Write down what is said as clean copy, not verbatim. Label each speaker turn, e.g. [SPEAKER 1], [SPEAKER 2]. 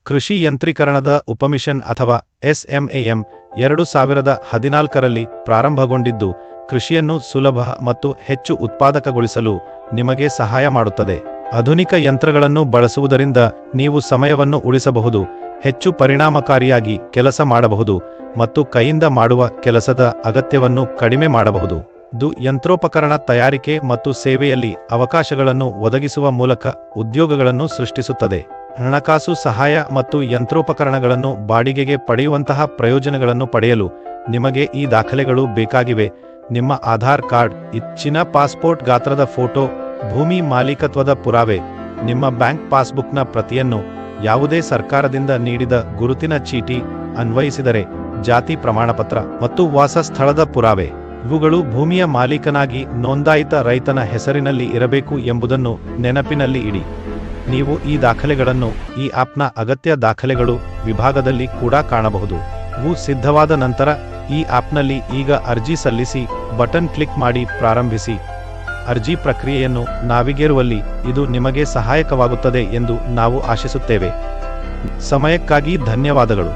[SPEAKER 1] ಕೃಷಿ ಯಂತ್ರೀಕರಣದ ಉಪಮಿಷನ್ ಅಥವಾ SMAM 2014ರಲ್ಲಿ ಪ್ರಾರಂಭಗೊಂಡಿದ್ದು ಕೃಷಿಯನ್ನು ಸುಲಭ ಮತ್ತು ಹೆಚ್ಚು ಉತ್ಪಾದಕಗೊಳಿಸಲು ನಿಮಗೆ ಸಹಾಯ ಮಾಡುತ್ತದೆ. ಆಧುನಿಕ ಯಂತ್ರಗಳನ್ನು ಬಳಸುವುದರಿಂದ ನೀವು ಸಮಯವನ್ನು ಉಳಿಸಬಹುದು, ಹೆಚ್ಚು ಪರಿಣಾಮಕಾರಿಯಾಗಿ ಕೆಲಸ ಮಾಡಬಹುದು ಮತ್ತು ಕೈಯಿಂದ ಮಾಡುವ ಕೆಲಸದ ಅಗತ್ಯವನ್ನು ಕಡಿಮೆ ಮಾಡಬಹುದು. ಇದು ಯಂತ್ರೋಪಕರಣ ತಯಾರಿಕೆ ಮತ್ತು ಸೇವೆಯಲ್ಲಿ ಅವಕಾಶಗಳನ್ನು ಒದಗಿಸುವ ಮೂಲಕ ಉದ್ಯೋಗಗಳನ್ನು ಸೃಷ್ಟಿಸುತ್ತದೆ. ಹಣಕಾಸು ಸಹಾಯ ಮತ್ತು ಯಂತ್ರೋಪಕರಣಗಳನ್ನು ಬಾಡಿಗೆಗೆ ಪಡೆಯುವಂತಹ ಪ್ರಯೋಜನಗಳನ್ನು ಪಡೆಯಲು ನಿಮಗೆ ಈ ದಾಖಲೆಗಳು ಬೇಕಾಗಿವೆ. ನಿಮ್ಮ ಆಧಾರ್ ಕಾರ್ಡ್, ಇಚ್ಛಿನ ಪಾಸ್ಪೋರ್ಟ್ ಗಾತ್ರದ ಫೋಟೋ, ಭೂಮಿ ಮಾಲೀಕತ್ವದ ಪುರಾವೆ, ನಿಮ್ಮ ಬ್ಯಾಂಕ್ ಪಾಸ್ಬುಕ್ನ ಪ್ರತಿಯನ್ನು, ಯಾವುದೇ ಸರ್ಕಾರದಿಂದ ನೀಡಿದ ಗುರುತಿನ ಚೀಟಿ, ಅನ್ವಯಿಸಿದರೆ ಜಾತಿ ಪ್ರಮಾಣಪತ್ರ ಮತ್ತು ವಾಸಸ್ಥಳದ ಪುರಾವೆ. ಇವುಗಳು ಭೂಮಿಯ ಮಾಲೀಕನಾಗಿ ನೋಂದಾಯಿತ ರೈತನ ಹೆಸರಿನಲ್ಲಿ ಇರಬೇಕು ಎಂಬುದನ್ನು ನೆನಪಿನಲ್ಲಿ ಇಡಿ. ನೀವು ಈ ದಾಖಲೆಗಳನ್ನು ಈ ಆಪ್ನ ಅಗತ್ಯ ದಾಖಲೆಗಳು ವಿಭಾಗದಲ್ಲಿ ಕೂಡ ಕಾಣಬಹುದು. ಇವು ಸಿದ್ಧವಾದ ನಂತರ ಈ ಆಪ್ನಲ್ಲಿ ಈಗ ಅರ್ಜಿ ಸಲ್ಲಿಸಿ ಬಟನ್ ಕ್ಲಿಕ್ ಮಾಡಿ ಪ್ರಾರಂಭಿಸಿ. ಅರ್ಜಿ ಪ್ರಕ್ರಿಯೆಯನ್ನು ನಾವಿಗೇರುವಲ್ಲಿ ಇದು ನಿಮಗೆ ಸಹಾಯಕವಾಗುತ್ತದೆ ಎಂದು ನಾವು ಆಶಿಸುತ್ತೇವೆ. ಸಮಯಕ್ಕಾಗಿ ಧನ್ಯವಾದಗಳು.